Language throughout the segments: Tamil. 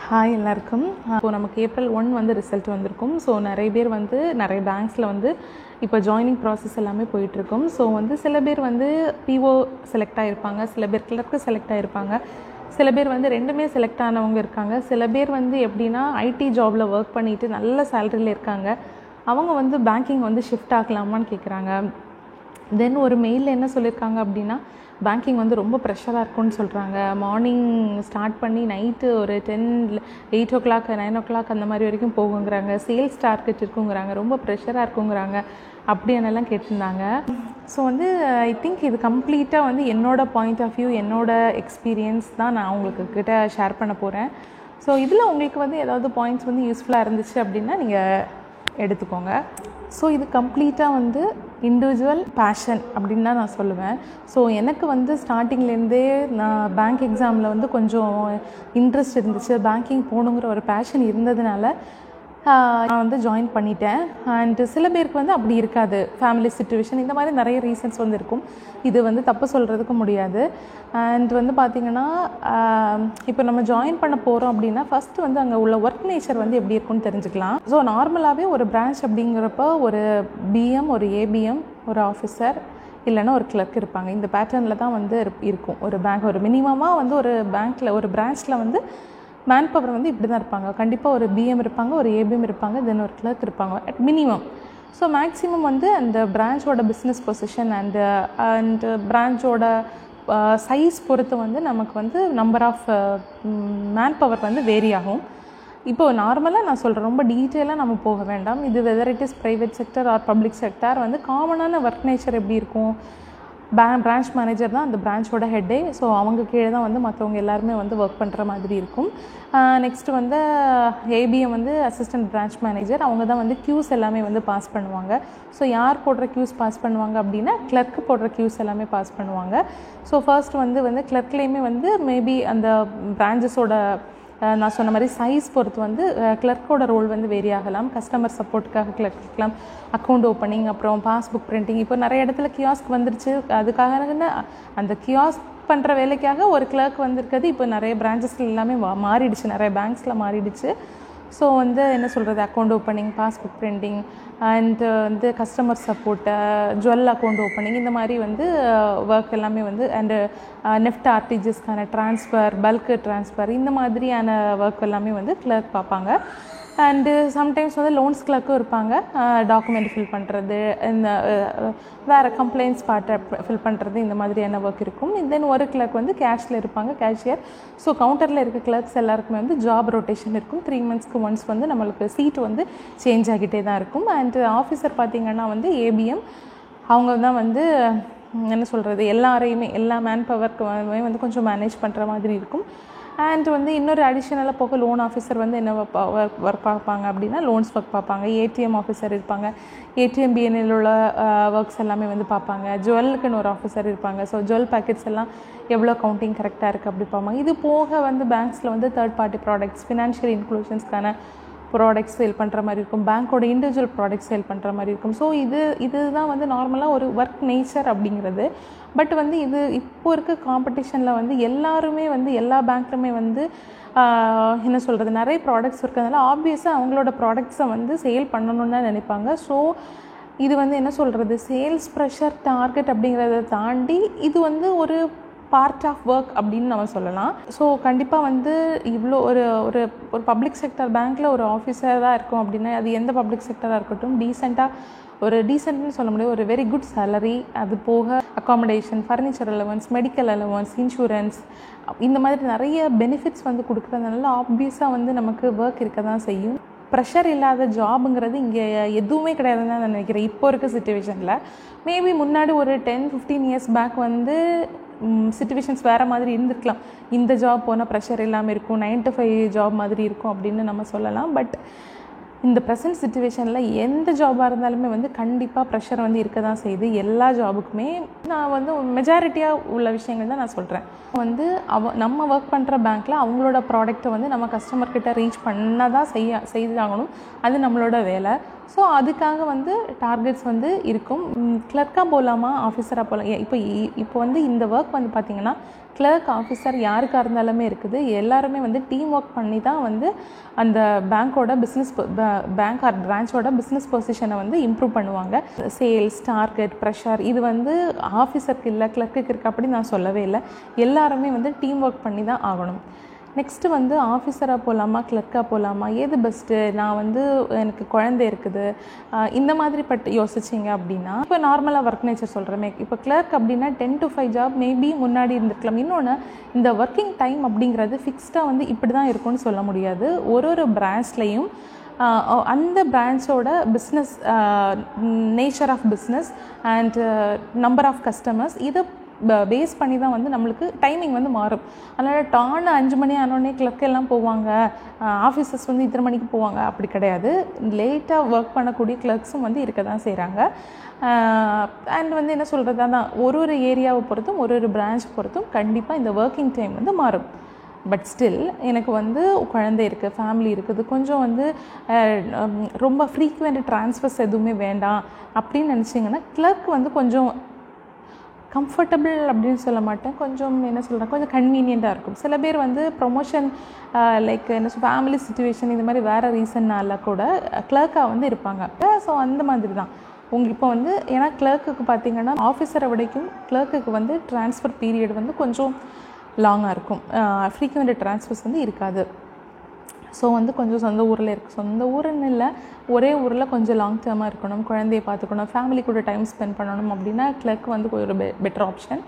ஹாய் எல்லாருக்கும். இப்போ நமக்கு April 1 வந்து ரிசல்ட் வந்திருக்கும். ஸோ நிறைய பேர் வந்து நிறைய பேங்க்ஸில் வந்து இப்போ ஜாயினிங் ப்ராசஸ் எல்லாமே போயிட்டுருக்கும். ஸோ வந்து சில பேர் வந்து பிஓ செலக்ட் ஆகிருப்பாங்க, சில பேர் கிளர்க்கு செலக்ட் ஆகிருப்பாங்க, சில பேர் வந்து ரெண்டுமே செலக்ட் ஆனவங்க இருக்காங்க. சில பேர் வந்து எப்படின்னா ஐடி ஜாபில் ஒர்க் பண்ணிவிட்டு நல்ல சேலரியில் இருக்காங்க. அவங்க வந்து பேங்கிங் வந்து ஷிஃப்ட் ஆகலாமான்னு கேட்குறாங்க. தென் ஒரு மெயிலில் என்ன சொல்லியிருக்காங்க அப்படின்னா, பேங்கிங் வந்து ரொம்ப ப்ரெஷராக இருக்கும்னு சொல்கிறாங்க. மார்னிங் ஸ்டார்ட் பண்ணி நைட்டு ஒரு 8 o'clock 9 o'clock அந்த மாதிரி வரைக்கும் போகுங்கிறாங்க. சேல்ஸ் டார்கெட் இருக்குங்கிறாங்க, ரொம்ப ப்ரெஷராக இருக்குங்கிறாங்க. அப்படின்னெல்லாம் கேட்டிருந்தாங்க. ஸோ வந்து ஐ திங்க் இது கம்ப்ளீட்டாக வந்து என்னோடய பாயிண்ட் ஆஃப் வியூ, என்னோடய எக்ஸ்பீரியன்ஸ் தான் நான் உங்களுக்கு கிட்ட ஷேர் பண்ண போகிறேன். ஸோ இதில் உங்களுக்கு வந்து ஏதாவது பாயிண்ட்ஸ் வந்து யூஸ்ஃபுல்லாக இருந்துச்சு அப்படின்னா நீங்கள் எடுத்துக்கோங்க. ஸோ இது கம்ப்ளீட்டாக வந்து இண்டிவிஜுவல் பேஷன் அப்படின்னு தான் நான் சொல்லுவேன். ஸோ எனக்கு வந்து ஸ்டார்டிங்லேருந்தே நான் பேங்க் எக்ஸாமில் வந்து கொஞ்சம் இன்ட்ரெஸ்ட் இருந்துச்சு. பேங்கிங் போகணுங்கிற ஒரு பேஷன் இருந்ததுனால நான் வந்து ஜாயின் பண்ணிட்டேன். அண்டு சில பேருக்கு வந்து அப்படி இருக்காது, ஃபேமிலி சிச்சுவேஷன் இந்த மாதிரி நிறைய ரீசன்ஸ் வந்து இருக்கும். இது வந்து தப்பு சொல்கிறதுக்கு முடியாது. அண்ட் வந்து பார்த்திங்கன்னா இப்போ நம்ம ஜாயின் பண்ண போகிறோம் அப்படின்னா ஃபஸ்ட்டு வந்து அங்கே உள்ள ஒர்க் நேச்சர் வந்து எப்படி இருக்குன்னு தெரிஞ்சுக்கலாம். ஸோ நார்மலாகவே ஒரு பிரான்ச் அப்படிங்கிறப்ப ஒரு பிஎம், ஒரு ஏபிஎம், ஒரு ஆஃபீஸர் இல்லைன்னா ஒரு கிளர்க் இருப்பாங்க. இந்த பேட்டர்னில் தான் வந்து இருக்கும் ஒரு பேங்க். ஒரு மினிமமாக வந்து ஒரு பேங்க்கில் ஒரு பிரான்ச்சில் வந்து மேன் பவர் வந்து இப்படி தான் இருப்பாங்க. கண்டிப்பாக ஒரு பிஎம் இருப்பாங்க, ஒரு ஏபிஎம் இருப்பாங்க, தென் ஒரு கிளர்க் இருப்பாங்க அட் மினிமம். ஸோ மேக்ஸிமம் வந்து அந்த பிரான்ச்சோட பிஸ்னஸ் பொசிஷன் அண்டு பிரான்ச்சோட சைஸ் பொறுத்து வந்து நமக்கு வந்து நம்பர் ஆஃப் மேன் பவர் வந்து வேரி ஆகும். இப்போது நார்மலாக நான் சொல்கிறேன், ரொம்ப டீட்டெயிலாக நம்ம போக வேண்டாம். இது whether it is private sector or public sector வந்து காமனான ஒர்க் நேச்சர் எப்படி இருக்கும். பிரான்ச் மேனேஜர் தான் அந்த பிரான்ச்சோட ஹெட்டே. ஸோ அவங்க கீழே தான் வந்து மற்றவங்க எல்லாருமே வந்து ஒர்க் பண்ணுற மாதிரி இருக்கும். நெக்ஸ்ட்டு வந்து ஏபிஎம் வந்து அசிஸ்டன்ட் பிரான்ச் மேனேஜர். அவங்க தான் வந்து க்யூஸ் எல்லாமே வந்து பாஸ் பண்ணுவாங்க. ஸோ யார் போடுற க்யூஸ் பாஸ் பண்ணுவாங்க அப்படின்னா கிளர்க்கு போடுற க்யூஸ் எல்லாமே பாஸ் பண்ணுவாங்க. ஸோ ஃபர்ஸ்ட் வந்து கிளர்க்லேயுமே வந்து மேபி அந்த பிரான்ச்சஸோட நான் சொன்ன மாதிரி சைஸ் பொறுத்து வந்து கிளர்க்கோட ரோல் வந்து வேரி ஆகலாம். கஸ்டமர் சப்போர்ட்டுக்காக கிளர்க் இருக்கலாம், அக்கௌண்ட் ஓப்பனிங், அப்புறம் பாஸ்புக் பிரிண்டிங். இப்போ நிறைய இடத்துல கியாஸ்க் வந்துருச்சு. அதுக்காக அந்த கியாஸ்க் பண்ணுற வேலைக்காக ஒரு கிளர்க் வந்திருக்கிறது இப்போ நிறைய பிரான்ச்சஸில் எல்லாமே மாறிடுச்சு, நிறைய பேங்க்ஸில் மாறிடுச்சு. ஸோ வந்து என்ன சொல்கிறது, account opening, passbook printing and வந்து customer support, jewel account opening, இந்த மாதிரி வந்து ஒர்க் எல்லாமே வந்து அண்டு நெஃப்ட் ஆர்டிஜிஎஸ்க்கான ட்ரான்ஸ்ஃபர், பல்க்கு ட்ரான்ஸ்ஃபர், இந்த மாதிரியான ஒர்க் எல்லாமே வந்து கிளர்க் பார்ப்பாங்க. அண்டு சம்டைம்ஸ் வந்து லோன்ஸ் கிளர்க்கும் இருப்பாங்க. டாக்குமெண்ட் ஃபில் பண்ணுறது, இந்த வேறு கம்ப்ளைண்ட்ஸ் பார்ட்டை ஃபில் பண்ணுறது, இந்த மாதிரியான ஒர்க் இருக்கும். தென் ஒரு கிளர்க் வந்து கேஷில் இருப்பாங்க, கேஷியர். ஸோ கவுண்டரில் இருக்க கிளர்க்ஸ் எல்லாருக்குமே வந்து ஜாப் ரொட்டேஷன் இருக்கும். 3 monthsக்கு ஒன்ஸ் வந்து நம்மளுக்கு சீட்டு வந்து சேஞ்ச் ஆகிட்டே தான் இருக்கும். அண்டு ஆஃபீஸர் பார்த்திங்கன்னா வந்து ஏபிஎம், அவங்க தான் வந்து என்ன சொல்கிறது, எல்லாரையுமே எல்லா மேன் பவர்க்குமே வந்து கொஞ்சம் மேனேஜ் பண்ணுற மாதிரி இருக்கும். அண்ட் வந்து இன்னொரு அடிஷ்னலாக போக லோன் ஆஃபீஸர் வந்து என்ன ஒர்க் பார்ப்பாங்க அப்படின்னா லோன்ஸ் ஒர்க் பார்ப்பாங்க. ஏடிஎம் ஆஃபீஸர் இருப்பாங்க, ஏடிஎம் பிஎன்எல் உள்ள ஒர்க்ஸ் எல்லாமே வந்து பார்ப்பாங்க. ஜுவல்லுக்குன்னு ஒரு ஆஃபீஸர் இருப்பாங்க. ஸோ ஜுவல் பேக்கெட்ஸ் எல்லாம் எவ்வளோ கவுண்டிங் கரெக்டாக இருக்குது அப்படி பார்ப்பாங்க. இது போக வந்து பேங்க்ஸில் வந்து தேர்ட் பார்ட்டி ப்ராடக்ட்ஸ், ஃபினான்ஷியல் இன்க்ளூஷன்ஸ்க்கான ப்ராடக்ட்ஸ் சேல் பண்ணுற மாதிரி இருக்கும். பேங்க்கோட இண்டிவிஜுவல் ப்ராடக்ட்ஸ் சேல் பண்ணுற மாதிரி இருக்கும். ஸோ இதுதான் வந்து நார்மலாக ஒரு ஒர்க் நேச்சர் அப்படிங்கிறது. பட் வந்து இது இப்போ இருக்க காம்படிஷனில் வந்து எல்லாருமே வந்து எல்லா பேங்க்லுமே வந்து என்ன சொல்கிறது, நிறைய ப்ராடக்ட்ஸ் இருக்கிறதுனால ஆப்வியஸாக அவங்களோட ப்ராடக்ட்ஸை வந்து சேல் பண்ணணுன்னு தான் நினைப்பாங்க. ஸோ இது வந்து என்ன சொல்கிறது, சேல்ஸ் ப்ரெஷர், டார்கெட் அப்படிங்கிறத தாண்டி இது வந்து ஒரு பார்ட் ஆஃப் ஒர்க் அப்படின்னு நம்ம சொல்லலாம். ஸோ கண்டிப்பாக வந்து இவ்வளோ ஒரு ஒரு ஒரு பப்ளிக் செக்டர் பேங்க்கில் ஒரு ஆஃபீஸராக இருக்கும் அப்படின்னா அது எந்த பப்ளிக் செக்டராக இருக்கட்டும், டீசென்ட்னு சொல்ல முடியாது, ஒரு வெரி குட் சேலரி, அது போக accommodation, furniture allowance, medical allowance, insurance, இந்த மாதிரி நிறைய பெனிஃபிட்ஸ் வந்து கொடுக்குறதுனால ஆப்வியஸாக வந்து நமக்கு ஒர்க் இருக்க தான் செய்யும். ப்ரெஷர் இல்லாத ஜாபுங்கிறது இங்கே எதுவுமே கிடையாதுன்னு தான் நான் நினைக்கிறேன் இப்போ இருக்க சிச்சுவேஷனில். மேபி முன்னாடி ஒரு 10-15 years பேக் வந்து சிச்சுவேஷன்ஸ் வேறு மாதிரி இருந்திருக்கலாம். இந்த ஜாப் போனால் ப்ரெஷர் இல்லாமல் இருக்கும், 9 to 5 ஜாப் மாதிரி இருக்கும் அப்படின்னு நம்ம சொல்லலாம். பட் இந்த ப்ரெசன்ட் சிச்சுவேஷனில் எந்த ஜாபாக இருந்தாலுமே வந்து கண்டிப்பாக ப்ரெஷர் வந்து இருக்க தான் செய்யுது எல்லா ஜாபுக்குமே. நான் வந்து மெஜாரிட்டியாக உள்ள விஷயங்கள் தான் நான் சொல்கிறேன். வந்து நம்ம ஒர்க் பண்ணுற பேங்க்கில் அவங்களோட ப்ராடக்ட்டை வந்து நம்ம கஸ்டமர்கிட்ட ரீச் பண்ண தான் செய்தாகணும். அது நம்மளோட வேலை. ஸோ அதுக்காக வந்து டார்கெட்ஸ் வந்து இருக்கும். கிளர்க்காக போகலாமா, ஆஃபீஸராக போகலாம். இப்போ வந்து இந்த ஒர்க் வந்து பார்த்திங்கன்னா கிளர்க், ஆஃபீஸர் யாருக்காக இருந்தாலுமே இருக்குது. எல்லாருமே வந்து டீம் ஒர்க் பண்ணி தான் வந்து அந்த பேங்க்கோட பேங்க் ஆர் பிரான்ச்சோட பிஸ்னஸ் பொசிஷனை வந்து இம்ப்ரூவ் பண்ணுவாங்க. சேல்ஸ், டார்கெட், ப்ரெஷர் இது வந்து ஆஃபீஸருக்கு இல்லை, கிளர்க்குக்கு இருக்குது அப்படி நான் சொல்லவே இல்லை. எல்லாருமே வந்து டீம் ஒர்க் பண்ணி தான் ஆகணும். நெக்ஸ்ட்டு வந்து ஆஃபீஸராக போகலாமா, கிளர்க்காக போகலாமா, எது பெஸ்ட்டு? நான் வந்து எனக்கு குழந்தை இருக்குது, இந்த மாதிரி யோசிச்சிங்க அப்படின்னா, இப்போ நார்மலாக ஒர்க் நேச்சர் சொல்கிறேன். இப்போ கிளர்க் அப்படின்னா 10 to 5 ஜாப் மேபி முன்னாடி இருந்திருக்கலாம். இன்னொன்று, இந்த ஒர்க்கிங் டைம் அப்படிங்கிறது ஃபிக்ஸ்டாக வந்து இப்படி தான் இருக்கும்னு சொல்ல முடியாது. ஒரு பிரான்ச்லேயும் அந்த பிரான்ச்சோட business nature of business and number of customers இதை பேஸ் பண்ணி தான் வந்து நம்மளுக்கு டைமிங் வந்து மாறும். அதனால் டான்னு 5 மணி ஆனோடனே கிளர்க் எல்லாம் போவாங்க, ஆஃபீஸர்ஸ் வந்து இத்தனை மணிக்கு போவாங்க அப்படி கிடையாது. லேட்டாக ஒர்க் பண்ணக்கூடிய கிளர்க்ஸும் வந்து இருக்க தான் செய்கிறாங்க. அண்ட் வந்து என்ன சொல்கிறது, அதான் ஒரு ஏரியாவை பொறுத்தும் ஒரு பிரான்ச் பொறுத்தும் கண்டிப்பாக இந்த ஒர்க்கிங் டைம் வந்து மாறும். பட் ஸ்டில் எனக்கு வந்து குழந்தை இருக்குது, ஃபேமிலி இருக்குது, கொஞ்சம் வந்து ரொம்ப ஃப்ரீக்வெண்ட் ட்ரான்ஸ்ஃபர்ஸ் எதுவுமே வேண்டாம் அப்படின்னு நினச்சிங்கன்னா கிளர்க் வந்து கொஞ்சம் கம்ஃபர்டபுள் அப்படின்னு சொல்ல மாட்டேன், கொஞ்சம் என்ன சொல்கிறேன், கொஞ்சம் கன்வீனியண்ட்டாக இருக்கும். சில பேர் வந்து ப்ரொமோஷன் லைக் என்ன ஃபேமிலி சுச்சுவேஷன் இந்த மாதிரி வேறு ரீசன்னால கூட கிளர்க்காக வந்து இருப்பாங்க. ஸோ அந்த மாதிரி தான் இப்போ வந்து ஏன்னா கிளர்க்குக்கு பார்த்திங்கன்னா ஆஃபீஸரை விடைக்கும் கிளர்க்குக்கு வந்து ட்ரான்ஸ்ஃபர் பீரியட் வந்து கொஞ்சம் லாங்காக இருக்கும். ஃப்ரீக்வெண்ட் ட்ரான்ஸ்ஃபர்ஸ் வந்து இருக்காது. ஸோ வந்து கொஞ்சம் சொந்த ஊரில் இருக்குது, சொந்த ஊருன்னு இல்லை, ஒரே ஊரில் கொஞ்சம் லாங் டேர்மாக இருக்கணும், குழந்தைய பார்த்துக்கணும், ஃபேமிலி கூட டைம் ஸ்பெண்ட் பண்ணணும் அப்படின்னா கிளர்க் வந்து ஒரு பெட்டர் ஆப்ஷன்.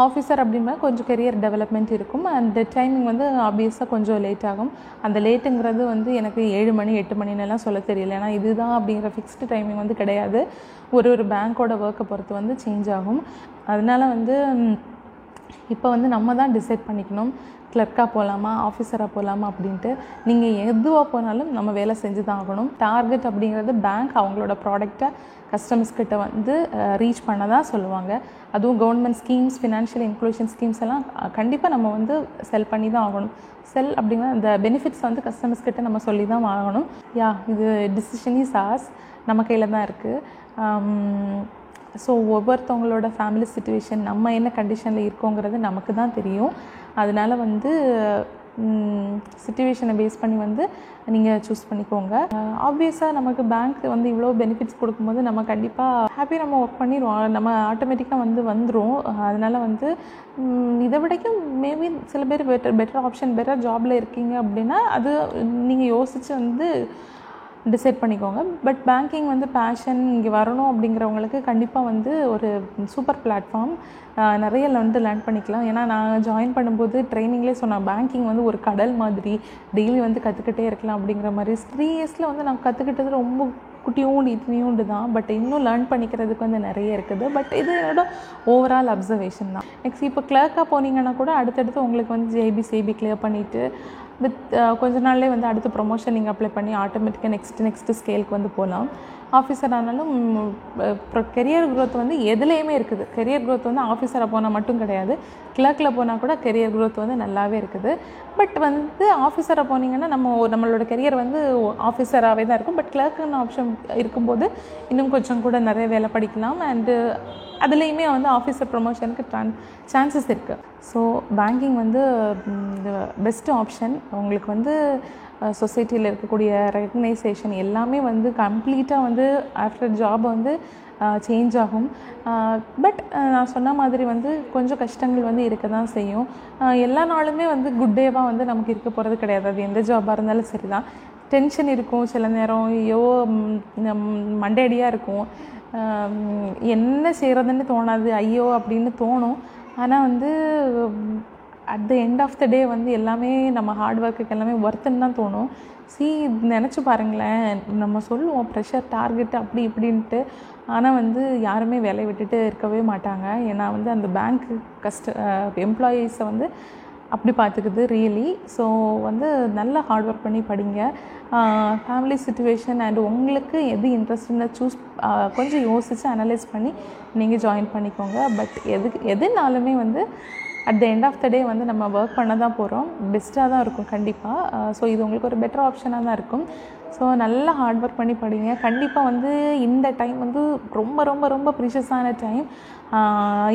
ஆஃபீஸர் அப்படின்னா கொஞ்சம் கெரியர் டெவலப்மெண்ட் இருக்கும். அந்த டைமிங் வந்து ஆப்வியஸாக கொஞ்சம் லேட் ஆகும். அந்த லேட்டுங்கிறது வந்து எனக்கு 7 மணி 8 மணினெல்லாம் சொல்ல தெரியல. ஏன்னா இதுதான் அப்படிங்கிற ஃபிக்ஸ்டு டைமிங் வந்து கிடையாது. ஒரு பேங்க்கோட ஒர்க்கை பொறுத்து வந்து சேஞ்ச் ஆகும். அதனால வந்து இப்போ வந்து நம்ம தான் டிசைட் பண்ணிக்கணும், கிளர்க்காக போகலாமா, ஆஃபீஸராக போகலாமா அப்படின்ட்டு. நீங்கள் எதுவாக போனாலும் நம்ம வேலை செஞ்சு தான் ஆகணும். டார்கெட் அப்படிங்கிறது பேங்க் அவங்களோட ப்ராடக்டை கஸ்டமர்ஸ்கிட்ட வந்து ரீச் பண்ண தான் சொல்லுவாங்க. அதுவும் government schemes, financial inclusion schemes எல்லாம் கண்டிப்பாக நம்ம வந்து செல் பண்ணி தான் ஆகணும். செல் அப்படிங்கிற அந்த பெனிஃபிட்ஸ் வந்து கஸ்டமர்ஸ்கிட்ட நம்ம சொல்லி தான் ஆகணும். இது டிசிஷன் இஸ் ஆர்ஸ், நம்ம கையில் தான் இருக்குது. ஸோ ஒவ்வொருத்தவங்களோட ஃபேமிலி சிச்சுவேஷன், நம்ம என்ன கண்டிஷனில் இருக்கோங்கிறது நமக்கு தான் தெரியும். அதனால் வந்து சிச்சுவேஷனை பேஸ் பண்ணி வந்து நீங்கள் சூஸ் பண்ணிக்கோங்க. ஆப்வியஸாக நமக்கு பேங்க் வந்து இவ்வளோ பெனிஃபிட்ஸ் கொடுக்கும்போது நம்ம கண்டிப்பாக ஹாப்பியாக நம்ம ஒர்க் பண்ணிடுவோம், நம்ம ஆட்டோமேட்டிக்காக வந்துடும். அதனால் வந்து இதை விடைக்கும் மேபி சில பேர் பெட்டர் ஆப்ஷன், பெட்டர் ஜாபில் இருக்கீங்க அப்படின்னா அது நீங்கள் யோசித்து வந்து டிசைட் பண்ணிக்கோங்க. பட் பேங்கிங் வந்து பேஷன், இங்கே வரணும் அப்படிங்கிறவங்களுக்கு கண்டிப்பாக வந்து ஒரு சூப்பர் பிளாட்ஃபார்ம், நிறைய வந்து லேர்ன் பண்ணிக்கலாம். ஏன்னா நான் ஜாயின் பண்ணும்போது ட்ரைனிங்லேயே சொன்னேன், பேங்கிங் வந்து ஒரு கடல் மாதிரி, டெய்லி வந்து கற்றுக்கிட்டே இருக்கலாம் அப்படிங்கிற மாதிரி. 3 இயர்ஸில் வந்து நான் கற்றுக்கிட்டது ரொம்ப குட்டியோண்டு இத்தனையோண்டு தான். பட் இன்னும் லேர்ன் பண்ணிக்கிறதுக்கு வந்து நிறைய இருக்குது. பட் இது என்னோட ஓவரால் அப்சர்வேஷன் தான். நெக்ஸ்ட் இப்போ கிளர்க்காக போனீங்கன்னா கூட அடுத்தடுத்து உங்களுக்கு வந்து ஜேபி சிபி கிளியர் பண்ணிவிட்டு கொஞ்ச நாள்லேயே வந்து அடுத்த ப்ரொமோஷன் நீங்கள் அப்ளை பண்ணி ஆட்டோமேட்டிக்காக நெக்ஸ்ட்டு ஸ்கேலுக்கு வந்து போகலாம். ஆஃபீஸர் ஆனாலும் கெரியர் க்ரோத் வந்து எதுலேயுமே இருக்குது. கெரியர் க்ரோத் வந்து ஆஃபீஸராக போனால் மட்டும் கிடையாது, கிளர்க்கில் போனால் கூட கெரியர் க்ரோத் வந்து நல்லாவே இருக்குது. பட் வந்து ஆஃபீஸராக போனீங்கன்னா நம்மளோட கெரியர் வந்து ஆஃபீஸராகவே தான் இருக்கும். பட் கிளர்க்குன்னு ஆப்ஷன் இருக்கும்போது இன்னும் கொஞ்சம் கூட நிறைய வேலை படிக்கலாம். அண்டு அதுலேயுமே வந்து ஆஃபீஸர் ப்ரொமோஷனுக்கு சான்சஸ் இருக்குது. ஸோ பேங்கிங் வந்து பெஸ்ட்டு ஆப்ஷன். உங்களுக்கு வந்து சொசைட்டியில் இருக்கக்கூடிய ரெகக்னைசேஷன் எல்லாமே வந்து கம்ப்ளீட்டாக வந்து ஆஃப்டர் ஜாப் வந்து சேஞ்ச் ஆகும். பட் நான் சொன்ன மாதிரி வந்து கொஞ்சம் கஷ்டங்கள் வந்து இருக்க தான் செய்யும். எல்லா நாளுமே வந்து குட் டேவாக வந்து நமக்கு இருக்க போகிறது கிடையாது. அது எந்த ஜாபாக இருந்தாலும் சரி தான். டென்ஷன் இருக்கும் சில நேரம், ஐயோ மண்டேடியாக இருக்கும், என்ன செய்கிறதுன்னு தோணாது, ஐயோ அப்படின்னு தோணும். ஆனால் வந்து at the end of the day வந்து எல்லாமே நம்ம ஹார்ட் ஒர்க்குக்கு எல்லாமே ஒர்த்துன்னு தான் தோணும். நினச்சி பாருங்களேன், நம்ம சொல்லுவோம் ப்ரெஷர், டார்கெட் அப்படி இப்படின்ட்டு, ஆனால் வந்து யாருமே வேலையை விட்டுட்டு இருக்கவே மாட்டாங்க. ஏன்னா வந்து அந்த பேங்க் எம்ப்ளாயீஸை வந்து அப்படி பார்த்துக்குது ரியலி. ஸோ வந்து நல்லா ஹார்ட் ஒர்க் பண்ணி படிங்க. ஃபேமிலி சிச்சுவேஷன் அண்ட் உங்களுக்கு எது இன்ட்ரெஸ்ட்னு கொஞ்சம் யோசித்து அனலைஸ் பண்ணி நீங்கள் ஜாயின் பண்ணிக்கோங்க. பட் எதுனாலுமே வந்து at the end of the day வந்து நம்ம ஒர்க் பண்ண தான் போகிறோம். பெஸ்ட்டாக தான் இருக்கும் கண்டிப்பாக. ஸோ இது உங்களுக்கு ஒரு பெட்டர் ஆப்ஷனாக தான் இருக்கும். ஸோ நல்லா ஹார்ட் ஒர்க் பண்ணி படிங்க. கண்டிப்பாக வந்து இந்த டைம் வந்து ரொம்ப ரொம்ப ரொம்ப ப்ரீஷியஸான டைம்.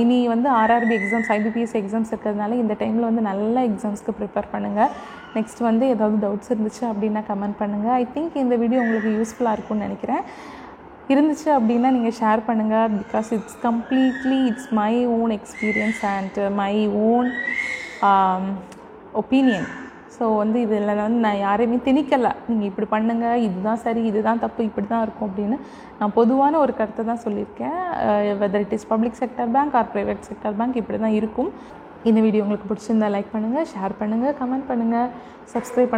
இனி வந்து ஆர்ஆர்பி எக்ஸாம்ஸ், ஐபிபிஎஸ் எக்ஸாம்ஸ் இருக்கிறதுனால இந்த டைமில் வந்து நல்ல எக்ஸாம்ஸ்க்கு ப்ரிப்பேர் பண்ணுங்கள். நெக்ஸ்ட் வந்து ஏதாவது டவுட்ஸ் இருந்துச்சு அப்படின்னா கமெண்ட் பண்ணுங்கள். ஐ திங்க் இந்த வீடியோ உங்களுக்கு யூஸ்ஃபுல்லாக இருக்கும்னு நினைக்கிறேன். இருந்துச்சு அப்படின்னா நீங்கள் ஷேர் பண்ணுங்கள். Because it's my own experience and my own opinion. So வந்து இதில் வந்து நான் யாரையுமே திணிக்கலை, நீங்கள் இப்படி பண்ணுங்கள், இதுதான் சரி, இதுதான் தப்பு, இப்படி தான் இருக்கும் அப்படின்னு. நான் பொதுவான ஒரு கருத்தை தான் சொல்லியிருக்கேன். Weather it is public sector bank R private sector bank இப்படி தான் இருக்கும். இந்த வீடியோ உங்களுக்கு பிடிச்சிருந்தா லைக் பண்ணுங்கள், ஷேர் பண்ணுங்கள், கமெண்ட் பண்ணுங்கள், சப்ஸ்கிரைப்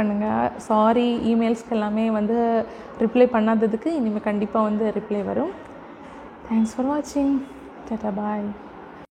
பண்ணுங்கள். சாரி, இமெயில்ஸ்க்கு எல்லாமே வந்து ரிப்ளை பண்ணாததுக்கு இனிமேல் கண்டிப்பாக வந்து ரிப்ளை வரும். தேங்க்ஸ் ஃபார் வாட்சிங். டாடா பாய்.